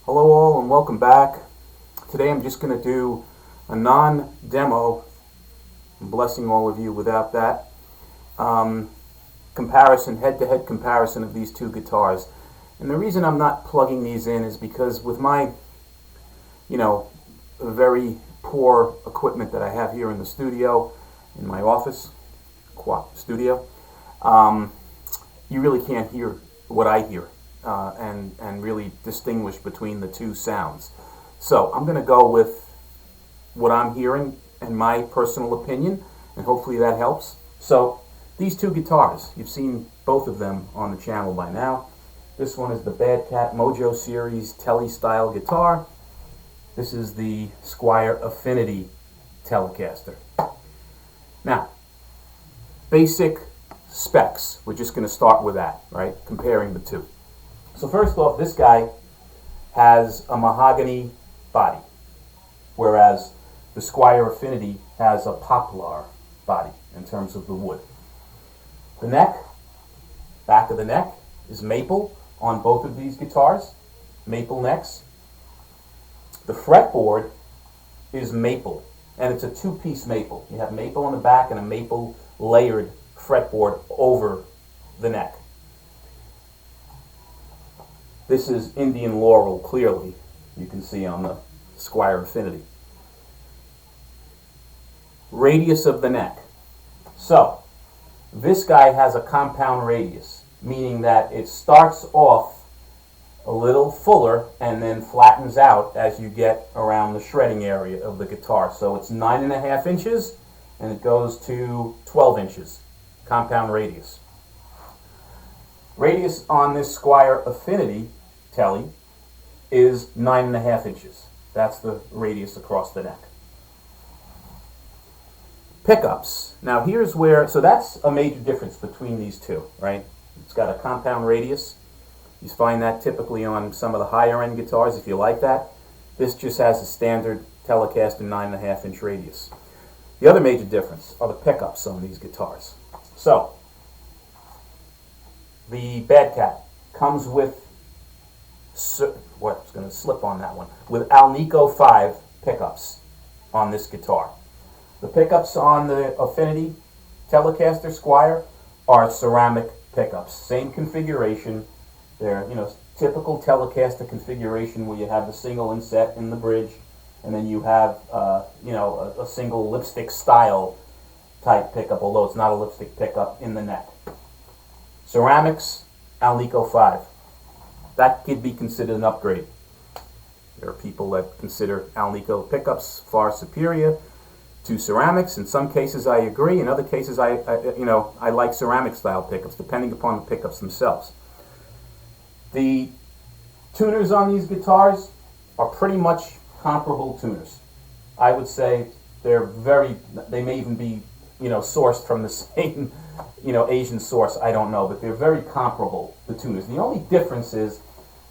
Hello all and welcome back. Today I'm just going to do a non-demo, I'm blessing all of you without that, comparison, head-to-head comparison of these two guitars. And the reason I'm not plugging these in is because with my, very poor equipment that I have here in the studio, in my office, studio, you really can't hear what I hear. And really distinguish between the two sounds. So I'm going to go with what I'm hearing and my personal opinion, and hopefully that helps. So these two guitars, you've seen both of them on the channel by now. This one is the Badcat Mojo series Tele style guitar. This is the Squier Affinity Telecaster. Now, basic specs. We're just going to start with that, right? Comparing the two. So first off, this guy has a mahogany body, whereas the Squier Affinity has a poplar body in terms of the wood. The neck, back of the neck, is maple on both of these guitars, maple necks. The fretboard is maple, and it's a two-piece maple. You have maple on the back and a maple layered fretboard over the neck. This is Indian laurel, clearly, you can see on the Squier Affinity. Radius of the neck. So, this guy has a compound radius, meaning that it starts off a little fuller and then flattens out as you get around the shredding area of the guitar. So it's 9.5 inches and it goes to 12 inches, compound radius. Radius on this Squier Affinity Tele is 9.5 inches. That's the radius across the neck. Pickups. Now here's where, so that's a major difference between these two, right? It's got a compound radius. You find that typically on some of the higher end guitars if you like that. This just has a standard Telecaster 9.5 inch radius. The other major difference are the pickups on these guitars. So, the Badcat comes with, what's going to slip on that one, with Alnico 5 pickups on this guitar. The pickups on the Affinity Telecaster Squier are ceramic pickups. Same configuration. They're, typical Telecaster configuration where you have the single inset in the bridge, and then you have, a single lipstick style type pickup, although it's not a lipstick pickup, in the neck. Ceramics, Alnico 5. That could be considered an upgrade. There are people that consider Alnico pickups far superior to ceramics. In some cases I agree. In other cases I like ceramic style pickups, depending upon the pickups themselves. The tuners on these guitars are pretty much comparable tuners. I would say they may even be, sourced from the same, Asian source, I don't know, but they're very comparable, the tuners. The only difference is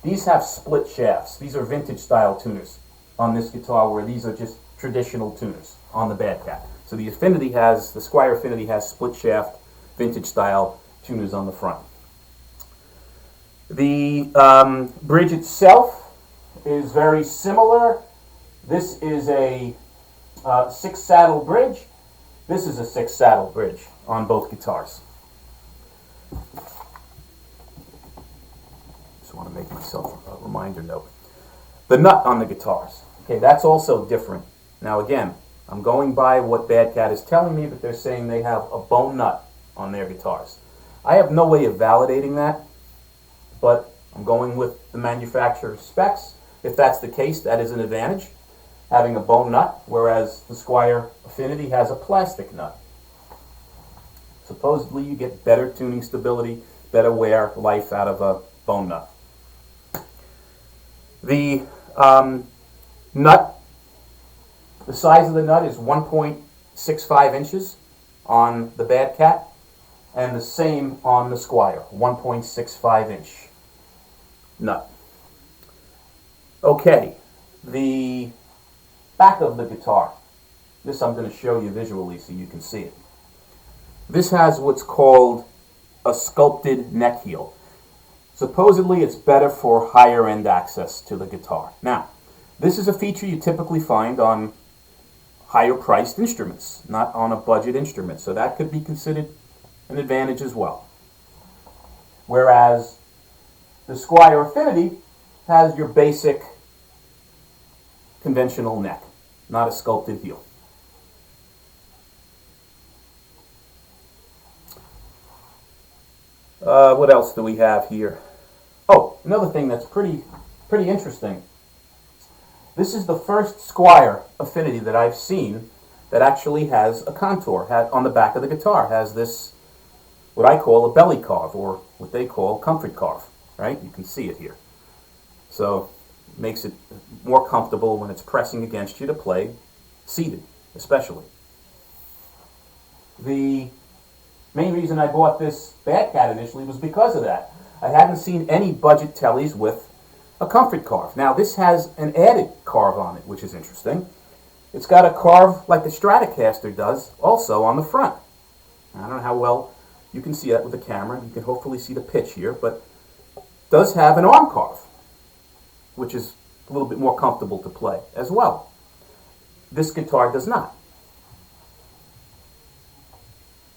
these have split shafts. These are vintage style tuners on this guitar, where these are just traditional tuners on the Badcat. So the Squier Affinity has split shaft, vintage style tuners on the front. The bridge itself is very similar. This is a 6-saddle bridge. This is a 6-saddle bridge on both guitars. Just want to make myself a reminder note. The nut on the guitars. Okay, that's also different. Now again, I'm going by what Badcat is telling me, but they're saying they have a bone nut on their guitars. I have no way of validating that, but I'm going with the manufacturer's specs. If that's the case, that is an advantage, having a bone nut, whereas the Squier Affinity has a plastic nut. Supposedly you get better tuning stability, better wear life out of a bone nut. The nut, the size of the nut is 1.65 inches on the Badcat, and the same on the Squier, 1.65 inch nut. Okay, the back of the guitar. This I'm going to show you visually so you can see it. This has what's called a sculpted neck heel. Supposedly it's better for higher end access to the guitar. Now, this is a feature you typically find on higher priced instruments, not on a budget instrument. So that could be considered an advantage as well. Whereas the Squier Affinity has your basic conventional neck, not a sculpted heel. What else do we have here? Oh, another thing that's pretty interesting. This is the first Squier Affinity that I've seen that actually has a contour on the back of the guitar. Has this, what I call a belly carve, or what they call comfort carve, right? You can see it here. So it makes it more comfortable when it's pressing against you to play seated, especially. The main reason I bought this Badcat initially was because of that. I hadn't seen any budget Teles with a comfort carve. Now this has an added carve on it, which is interesting. It's got a carve like the Telecaster does, also on the front. I don't know how well you can see that with the camera. You can hopefully see the pitch here, but it does have an arm carve, which is a little bit more comfortable to play as well. This guitar does not.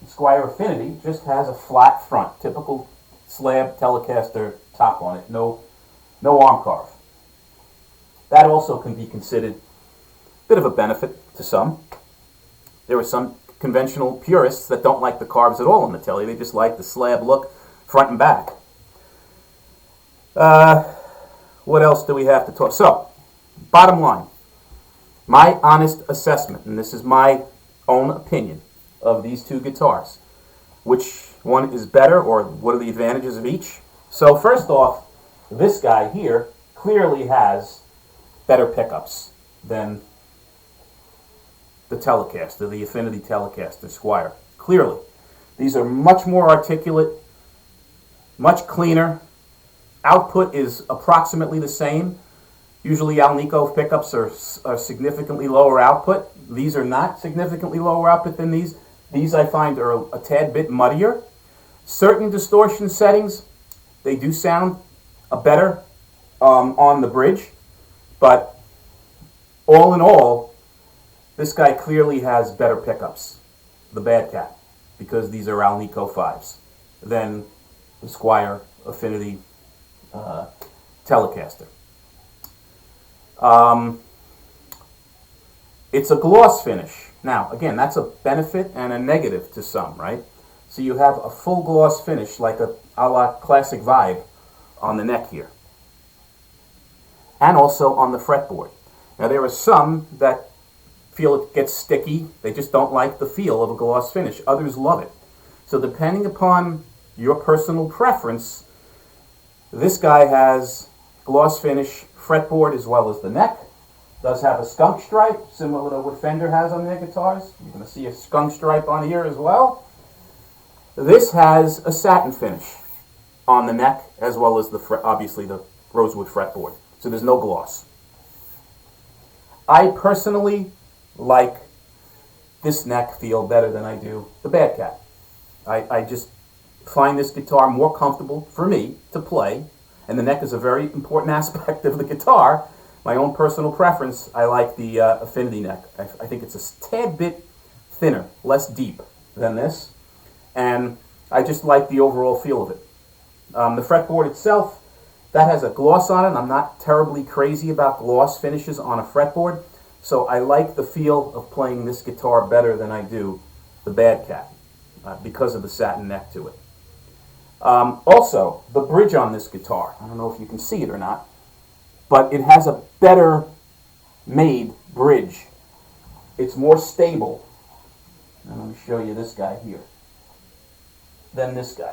The Squier Affinity just has a flat front, typical slab Telecaster top on it, no arm carve. That also can be considered a bit of a benefit to some. There are some conventional purists that don't like the carves at all on the Tele. They just like the slab look, front and back. What else do we have to talk? So, bottom line, my honest assessment, and this is my own opinion of these two guitars. Which one is better, or what are the advantages of each? So first off, this guy here clearly has better pickups than the Telecaster, the Affinity Telecaster Squier. Clearly. These are much more articulate, much cleaner. Output is approximately the same. Usually Alnico pickups are significantly lower output. These are not significantly lower output than these. These I find are a tad bit muddier. Certain distortion settings, they do sound better on the bridge, but all in all, this guy clearly has better pickups, the Badcat, because these are Alnico 5s, than the Squier Affinity Telecaster. It's a gloss finish. Now, again, that's a benefit and a negative to some, right? So you have a full gloss finish, like a la classic vibe on the neck here. And also on the fretboard. Now, there are some that feel it gets sticky. They just don't like the feel of a gloss finish. Others love it. So depending upon your personal preference, this guy has gloss finish fretboard as well as the neck. Does have a skunk stripe, similar to what Fender has on their guitars. You're going to see a skunk stripe on here as well. This has a satin finish on the neck, as well as obviously the rosewood fretboard. So there's no gloss. I personally like this neck feel better than I do the Badcat. I just find this guitar more comfortable for me to play, and the neck is a very important aspect of the guitar. My own personal preference, I like the Affinity neck. I think it's a tad bit thinner, less deep than this, and I just like the overall feel of it. The fretboard itself, that has a gloss on it. I'm not terribly crazy about gloss finishes on a fretboard, so I like the feel of playing this guitar better than I do the Badcat because of the satin neck to it. Also, the bridge on this guitar, I don't know if you can see it or not, but it has a better made bridge. It's more stable. And let me show you this guy here. Than this guy.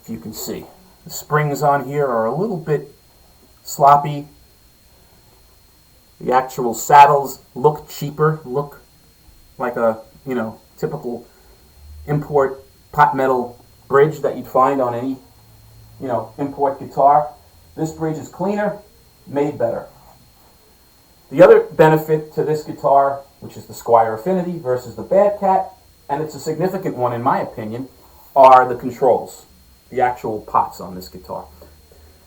If you can see. The springs on here are a little bit sloppy. The actual saddles look cheaper, look like a, typical import pot metal bridge that you'd find on any, import guitar. This bridge is cleaner, made better. The other benefit to this guitar, which is the Squier Affinity versus the Badcat, and it's a significant one in my opinion, are the controls. the actual pots on this guitar.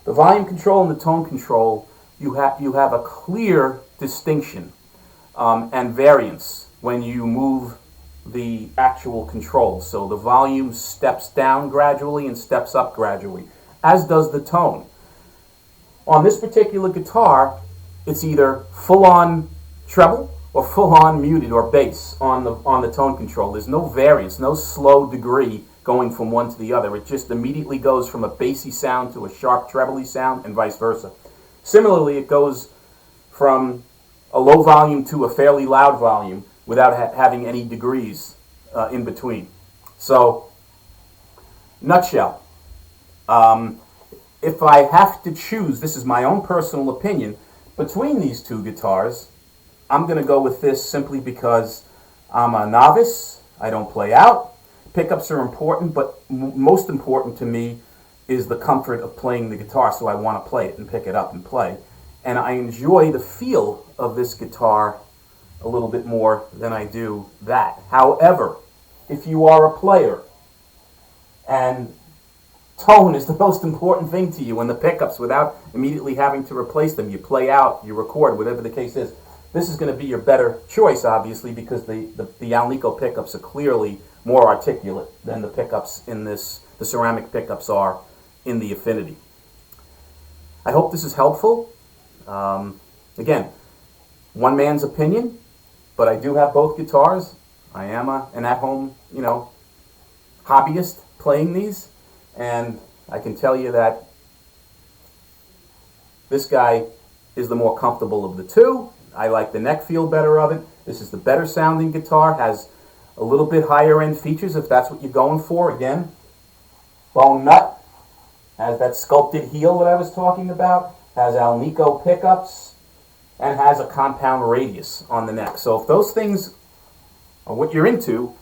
The volume control and the tone control, you have a clear distinction and variance when you move the actual control. So the volume steps down gradually and steps up gradually, as does the tone. On this particular guitar, it's either full-on treble or full-on muted or bass on the tone control. There's no variance, no slow degree going from one to the other. It just immediately goes from a bassy sound to a sharp trebly sound and vice versa. Similarly, it goes from a low volume to a fairly loud volume without having any degrees in between. So, nutshell, if I have to choose, this is my own personal opinion, between these two guitars, I'm going to go with this simply because I'm a novice, I don't play out. Pickups are important, but most important to me is the comfort of playing the guitar, so I want to play it and pick it up and play. And I enjoy the feel of this guitar a little bit more than I do that. However, if you are a player and tone is the most important thing to you, and the pickups, without immediately having to replace them, you play out, you record, whatever the case is, this is going to be your better choice, obviously, because the Alnico pickups are clearly more articulate than the pickups in this, the ceramic pickups are in the Affinity. I hope this is helpful. Again, one man's opinion, but I do have both guitars. I am an at-home, hobbyist playing these, and I can tell you that this guy is the more comfortable of the two. I like the neck feel better of it. This is the better sounding guitar, has a little bit higher end features if that's what you're going for. Again, bone nut, has that sculpted heel that I was talking about, has Alnico pickups, and has a compound radius on the neck. So if those things are what you're into,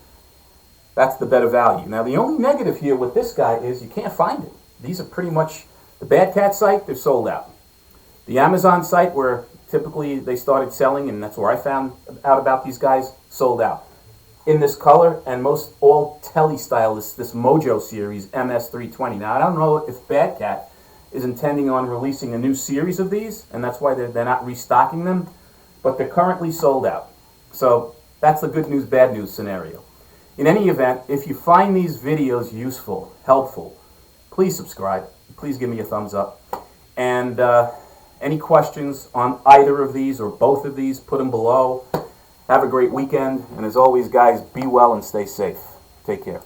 that's the better value. Now the only negative here with this guy is you can't find it. These are pretty much, the Badcat site, they're sold out. The Amazon site where typically they started selling, and that's where I found out about these guys, sold out. In this color, and most all Tele style, this Mojo series, MS-320. Now I don't know if Badcat is intending on releasing a new series of these, and that's why they're not restocking them, but they're currently sold out. So that's the good news, bad news scenario. In any event, if you find these videos useful, helpful, please subscribe. Please give me a thumbs up. And any questions on either of these or both of these, put them below. Have a great weekend. And as always, guys, be well and stay safe. Take care.